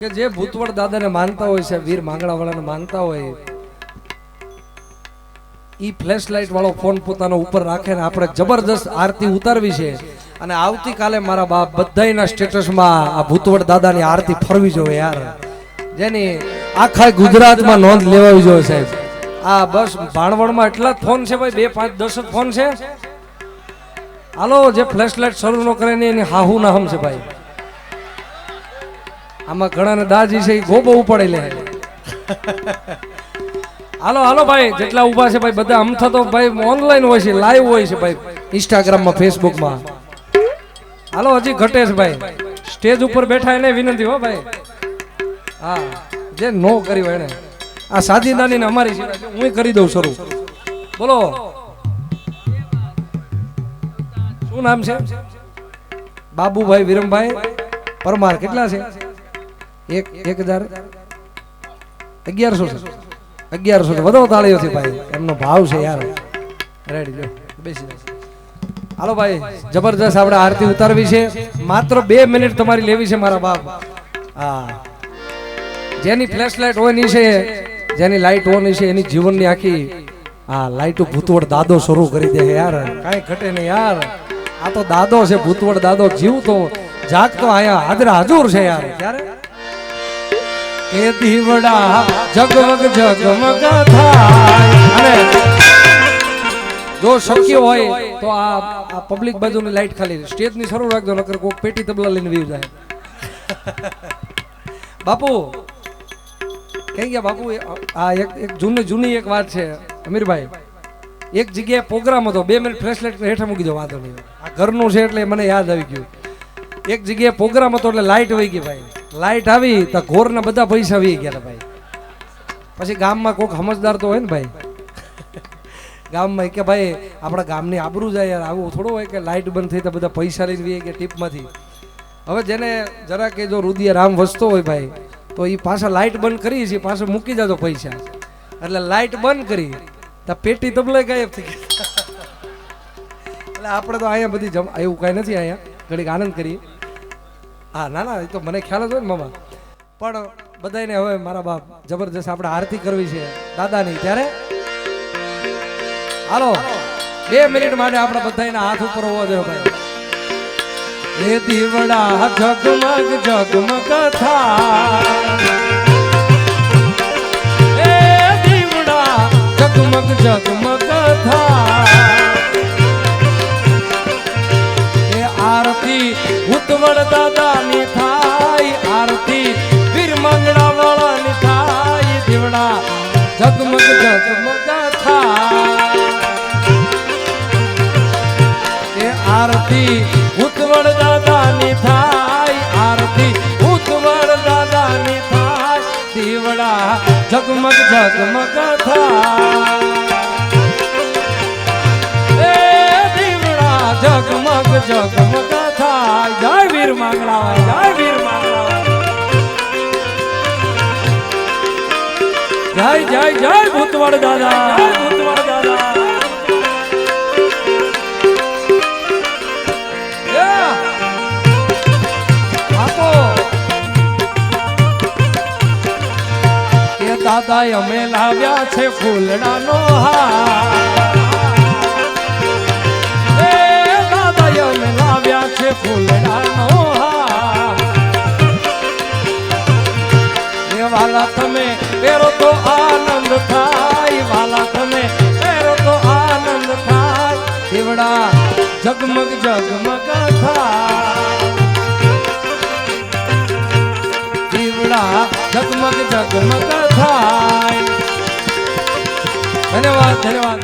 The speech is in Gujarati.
કે જે ભૂતવડ દાદાને માનતા હોય છે, વીર માંગણાવાળાને માનતા હોય, ઈ ફ્લેશ લાઇટ વાળો ફોન પોતાનો ઉપર રાખે ને આપણે જબરદસ્ત આરતી ઉતારવી છે. અને આવતીકાલે મારા બાપ બધાયના સ્ટેટસમાં આ ભૂતવડ દાદાની આરતી ફરવી જોઈએ યાર, જેની આખા ગુજરાતમાં નોંધ લેવાવી જોઈએ સાહેબ. આ બસ ભાણવડમાં એટલા જ ફોન છે ભાઈ, 2, 5, 10 ફોન છે. હાલો, જે ફ્લેશ લાઇટ શરૂ ન કરે ને એની હાહુ ના હમ છે ભાઈ. આમાં ઘણાને દાજી છે, ગોબો ઉપાડી લે. હાલો હાલો ભાઈ, જેટલા ઊભા છે ભાઈ બધા અમથા તો ભાઈ ઓનલાઈન હોય છે, લાઈવ હોય છે ભાઈ, ઇન્સ્ટાગ્રામમાં, ફેસબુકમાં. હાલો, હજી ઘટે છે ભાઈ, સ્ટેજ ઉપર બેઠા એને વિનંતી હો ભાઈ. હા, જે નો કરી હોય એને આ સાજીદાની ને અમારી છે, હું કરી દઉં શરૂ. બોલો, શું નામ છે? બાબુભાઈ વિરમભાઈ પરમાર. કેટલા છે? 1100 છે. 1100 વધો તાળીઓથી ભાઈ, એમનો ભાવ છે યાર. રેડી જો બેસી જાવ. હાલો ભાઈ, જબરદસ્ત આપણે આરતી ઉતારવી છે. માત્ર 2 મિનિટ તમારી લેવી છે મારા બાપ. હા, જેની ફ્લેશ લાઇટ હોય ની છે, જેની લાઇટ ઓન છે, એની જીવનની આખી હા લાઇટો ભૂતવડ દાદો શરૂ કરી દે યાર. કાંઈ ઘટે નહીં યાર, આ તો દાદો છે, ભૂતવડ દાદો. જીવતો જાગતો આયા હાજરા હાજુર છે યાર. ક્યારે કે દીવડા જગમગ જગમગ થાય. અને જો શક્ય હોય તો આ પબ્લિક બાજુની લાઈટ ખાલી સ્ટેજ ની શરૂ રાખજો, નકર કોક પેટી તબલા લઈને વી જાય. બાપુ કઈ ગયા બાપુ? આ એક જૂની એક વાત છે અમીરભાઈ. એક જગ્યાએ પ્રોગ્રામ હતો, 2 મિનિટ ફ્લેશ લાઇટ હેઠળ મૂકી દો, વાંધો નહીં. આ ઘરનું છે એટલે મને યાદ આવી ગયું. એક જગ્યાએ પ્રોગ્રામ હતો એટલે લાઇટ વહી ગઈ ભાઈ. લાઇટ આવી તો ઘોરના બધા પૈસા વહી ગયા ભાઈ. પછી ગામમાં કોઈક સમજદાર તો હોય ને ભાઈ, ગામમાં કે ભાઈ આપણા ગામની આબરૂ જાય યાર, આવું થોડું હોય કે લાઇટ બંધ થઈ તો બધા પૈસા લઈને વહી ગયા ટીપમાંથી. હવે જેને જરા કે જો રુદિયા રામ વસતો હોય ભાઈ, તો એ પાછા લાઇટ બંધ કરી છે, પાછો મૂકી જાતો પૈસા. એટલે લાઇટ બંધ કરી તો પેટી તબલે ગાયબ થઈ ગઈ. એટલે આપણે તો અહીંયા બધી એવું કાંઈ નથી, અહીંયા ઘડીક આનંદ કરીએ. હા, ના ના, એ તો મને ખ્યાલ જ હોય ને મામા. પણ બધાને હવે મારા બાપ જબરજસ્ત આપણે આરતી કરવી છે દાદાની. ત્યારે હાલો, 2 મિનિટ માટે આપણે બધાને હાથ ઉપર હોવો જોઈએ ભાઈ. એ દીવડા જગમગ જગમગ થાય, એ દીવડા જગમગ જગમગ થાય. એ આરતી ભૂતવડ દાદાની થાય, આરતી વીર માંગણાવાળાની થાય. દીવડા જગમગ જગમગ થાય, એ આરતી ભૂતવડ દાદાની થાય, આરતી ભૂતવડ દાદાની થાય. દીવડા જગમગ જગમગ થાય, એ દીવડા જગમગ જગમગ થાય. જય વીર માંગણાવાળા, જય વીર માંગણાવાળા, જય જય જય ભૂતવડ દાદા, જય ભૂતવડ દાદા. દાદા અમે લાવ્યા છે ફૂલડાનો હાર, એ દાદા અમે લાવ્યા છે ફૂલડાનો હાર. એ વાલા તમે પહેરો તો આનંદ થાય, વાલા તમે પહેરો તો આનંદ થાય. દીવડા જગમગ જગમગ થાય, દીવડા જગમગ જગમગ થાય. ધન્યવાદ ધન્યવાદ.